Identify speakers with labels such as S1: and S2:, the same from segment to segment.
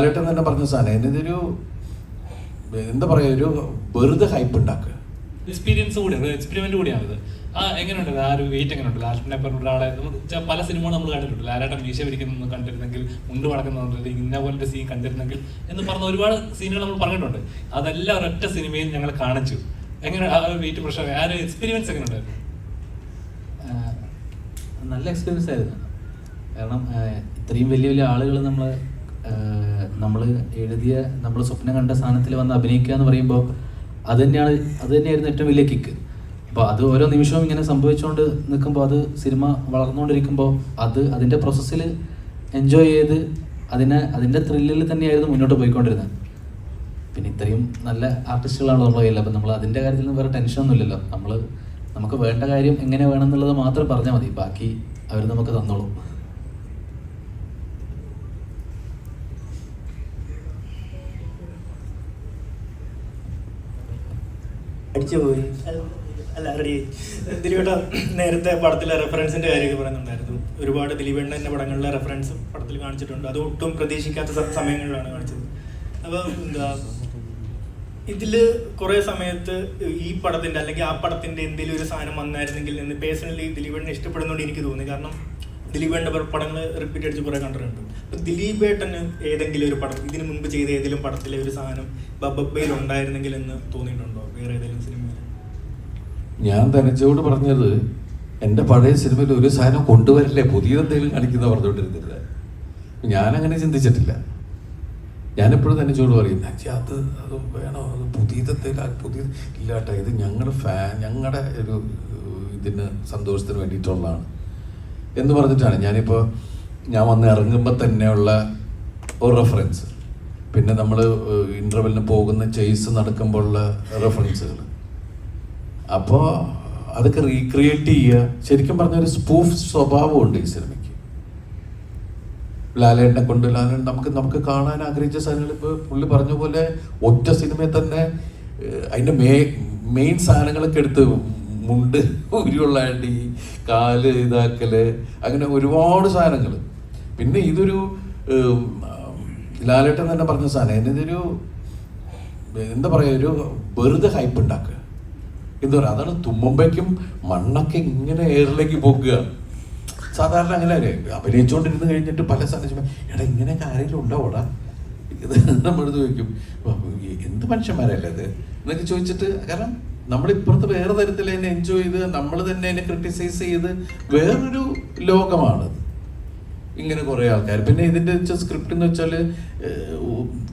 S1: ലാലേട്ടൻ തന്നെ പറഞ്ഞ സാധനം ഇതൊരു എന്താ പറയുക, ഒരു വെറുതെ ഹൈപ്പ് ഉണ്ടാക്കുക.
S2: എക്സ്പീരിയൻസ് കൂടിയാണ്, എക്സ്പെരിമെന്റ് കൂടിയാണിത്. എങ്ങനെയുണ്ട് ആ ഒരു വെയിറ്റ് എങ്ങനെയുണ്ട്? ലാലേട്ടനെ പറഞ്ഞ ഒരാളെ പല സിനിമകളും നമ്മൾ കണ്ടിട്ടുണ്ട്. ലാലേട്ടൻ മീശ പിരിക്കുന്ന കണ്ടിരുന്നെങ്കിൽ, മുണ്ട് മടക്കുന്നുണ്ട്, ഇന്ന പോലത്തെ സീൻ കണ്ടിരുന്നെങ്കിൽ എന്ന് പറഞ്ഞ ഒരുപാട് സീനുകൾ നമ്മൾ പറഞ്ഞിട്ടുണ്ട്. അതെല്ലാം ഒരൊറ്റ സിനിമയിൽ ഞങ്ങൾ കാണിച്ചു. എങ്ങനെ ആ ഒരു വെയിറ്റ് പ്രഷർ, ആ ഒരു എക്സ്പീരിയൻസ് എങ്ങനെ ഉണ്ടായിരുന്നു?
S3: നല്ല എക്സ്പീരിയൻസ് ആയിരുന്നു. കാരണം ഇത്രയും വലിയ വലിയ ആളുകൾ നമ്മൾ എഴുതിയ, നമ്മൾ സ്വപ്നം കണ്ട സാധനത്തിൽ വന്ന് അഭിനയിക്കുക എന്ന് പറയുമ്പോൾ അത് തന്നെയായിരുന്നു ഏറ്റവും വലിയ കിക്ക്. അപ്പോൾ അത് ഓരോ നിമിഷവും ഇങ്ങനെ സംഭവിച്ചുകൊണ്ട് നിൽക്കുമ്പോൾ, അത് സിനിമ വളർന്നുകൊണ്ടിരിക്കുമ്പോൾ അതിൻ്റെ പ്രോസസ്സിൽ എൻജോയ് ചെയ്ത് അതിൻ്റെ ത്രില്ലിൽ തന്നെയായിരുന്നു മുന്നോട്ട് പോയിക്കൊണ്ടിരുന്നത്. പിന്നെ ഇത്രയും നല്ല ആർട്ടിസ്റ്റുകളാണ് നമ്മൾ കയ്യിൽ. അപ്പം നമ്മൾ അതിൻ്റെ കാര്യത്തിൽ വേറെ ടെൻഷനൊന്നും ഇല്ലല്ലോ. നമുക്ക് വേണ്ട കാര്യം എങ്ങനെ വേണമെന്നുള്ളത് മാത്രം പറഞ്ഞാൽ മതി, ബാക്കി അവർ നമുക്ക് തന്നോളും.
S4: അടിച്ചുപോയി അല്ല റെഡി. ദിലീപേട്ട നേരത്തെ പടത്തിലെ റെഫറൻസിൻ്റെ കാര്യമൊക്കെ പറയുന്നുണ്ടായിരുന്നു. ഒരുപാട് ദിലീപേട്ടൻ്റെ പടങ്ങളിലെ റെഫറൻസ് പടത്തിൽ കാണിച്ചിട്ടുണ്ട്. അത് ഒട്ടും പ്രതീക്ഷിക്കാത്ത സമയങ്ങളിലാണ് കാണിച്ചത്. അപ്പോൾ ഇതിൽ കുറേ സമയത്ത് ഈ പടത്തിൻ്റെ അല്ലെങ്കിൽ ആ പടത്തിൻ്റെ എന്തെങ്കിലും ഒരു സാധനം വന്നായിരുന്നെങ്കിൽ എന്ന് പേഴ്സണലി ദിലീപേട്ടനെ ഇഷ്ടപ്പെടുന്നതുകൊണ്ട് എനിക്ക് തോന്നി. കാരണം ദിലീപേട്ടൻ്റെ പടങ്ങൾ റിപ്പീറ്റ് അടിച്ച് കുറേ കണ്ടിട്ടുണ്ട്. അപ്പോൾ ദിലീപേട്ടന് ഏതെങ്കിലും ഒരു പടം, ഇതിനു മുൻപ് ചെയ്ത ഏതെങ്കിലും പടത്തിലെ ഒരു സാധനം ബബ്ബയിൽ ഉണ്ടായിരുന്നെങ്കിൽ എന്ന് തോന്നിയിട്ടുണ്ടോ വേറെ ഏതെങ്കിലും സിനിമയിൽ?
S1: ഞാൻ ധനജോട് പറഞ്ഞത്, എൻ്റെ പഴയ സിനിമയിൽ ഒരു സാധനം കൊണ്ടുവരില്ലേ, പുതിയതെന്തെങ്കിലും കാണിക്കുന്ന പറഞ്ഞുകൊണ്ടിരുന്നില്ല. ഞാനങ്ങനെ ചിന്തിച്ചിട്ടില്ല. ഞാനെപ്പോഴും ധനജോട് പറയും, അത് വേണോ, അത് പുതിയ ഇല്ലാട്ടോ, ഇത് ഞങ്ങളുടെ ഒരു ഇതിന് സന്തോഷത്തിന് വേണ്ടിയിട്ടുള്ളതാണ് എന്ന് പറഞ്ഞിട്ടാണ് ഞാൻ വന്ന് ഇറങ്ങുമ്പോൾ തന്നെയുള്ള ഒരു റെഫറൻസ്. പിന്നെ നമ്മൾ ഇൻ്റർവെല്ലിന് പോകുന്ന ചേസ് നടക്കുമ്പോഴുള്ള റെഫറൻസുകൾ. അപ്പോൾ അതൊക്കെ റീക്രിയേറ്റ് ചെയ്യുക. ശരിക്കും പറഞ്ഞൊരു സ്പൂഫ് സ്വഭാവമുണ്ട് ഈ സിനിമയ്ക്ക്. ലാലേട്ടനെ കൊണ്ട് നമുക്ക് കാണാൻ ആഗ്രഹിച്ച സാധനങ്ങൾ ഇപ്പോൾ പുള്ളി പറഞ്ഞ പോലെ ഒറ്റ സിനിമയിൽ തന്നെ അതിൻ്റെ മെയിൻ സാധനങ്ങളൊക്കെ എടുത്ത്, മുണ്ട് ഉരുള്ള അടി, കാല് ഇതാക്കല്, അങ്ങനെ ഒരുപാട് സാധനങ്ങൾ. പിന്നെ ഇതൊരു ലാലേട്ടൻ തന്നെ പറഞ്ഞ സാധനം ഇതൊരു എന്താ പറയുക, ഒരു വെറുതെ ഹൈപ്പ് ഉണ്ടാക്കുക. എന്താ പറയുക, അതാണ് തുമ്മുമ്പേക്കും മണ്ണൊക്കെ ഇങ്ങനെ എയറിലേക്ക് പോകുക. സാധാരണ അങ്ങനെ അഭിനയിച്ചുകൊണ്ടിരുന്ന് കഴിഞ്ഞിട്ട് പല സാധനം എടാ ഇങ്ങനെയൊക്കെ ആരെങ്കിലും ഉണ്ടാവോടാ, ഇത് നമ്മളെടുത്ത് ചോദിക്കും, എന്ത് മനുഷ്യന്മാരല്ലേ ഇത് എന്നൊക്കെ ചോദിച്ചിട്ട്. കാരണം നമ്മളിപ്പുറത്ത് വേറെ തരത്തിൽ അതിനെ എൻജോയ് ചെയ്ത് നമ്മൾ തന്നെ അതിനെ ക്രിട്ടിസൈസ് ചെയ്ത് വേറൊരു ലോകമാണ് ഇങ്ങനെ കുറേ ആൾക്കാർ. പിന്നെ ഇതിൻ്റെ സ്ക്രിപ്റ്റ് എന്ന് വെച്ചാൽ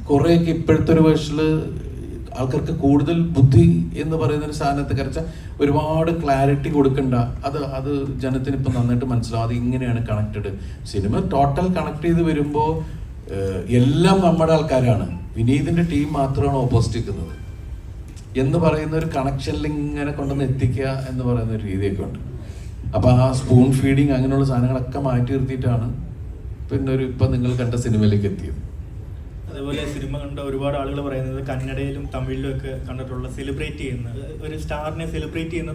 S1: കുറേയൊക്കെ ഇപ്പോഴത്തെ ഒരു വേർഷനിൽ ആൾക്കാർക്ക് കൂടുതൽ ബുദ്ധി എന്ന് പറയുന്ന ഒരു സാധനത്തെ കരച്ച ഒരുപാട് ക്ലാരിറ്റി കൊടുക്കണ്ട. അത് ജനത്തിന് ഇപ്പം നന്നായിട്ട് മനസ്സിലാവും. അത് ഇങ്ങനെയാണ് കണക്റ്റഡ്. സിനിമ ടോട്ടൽ കണക്ട് ചെയ്ത് വരുമ്പോൾ എല്ലാം നമ്മുടെ ആൾക്കാരാണ്, വിനീതിൻ്റെ ടീം മാത്രമാണ് ഓപ്പോസിറ്റ് നിൽക്കുന്നത് എന്ന് പറയുന്ന ഒരു കണക്ഷനിൽ ഇങ്ങനെ കൊണ്ടുവന്ന് എത്തിക്കുക എന്ന് പറയുന്ന ഒരു രീതിയൊക്കെ ഉണ്ട്. അപ്പോൾ ആ സ്പൂൺ ഫീഡിങ് അങ്ങനെയുള്ള സാധനങ്ങളൊക്കെ മാറ്റി നിർത്തിയിട്ടാണ് പിന്നെ ഇപ്പം നിങ്ങൾ കണ്ട സിനിമയിലേക്ക് എത്തിയത്.
S4: അതേപോലെ സിനിമ കണ്ട ഒരുപാട് ആളുകൾ പറയുന്നത് കന്നഡയിലും തമിഴിലും ഒക്കെ കണ്ടിട്ടുള്ള സെലിബ്രേറ്റ് ചെയ്യുന്ന ഒരു സ്റ്റാറിനെ സെലിബ്രേറ്റ് ചെയ്യുന്ന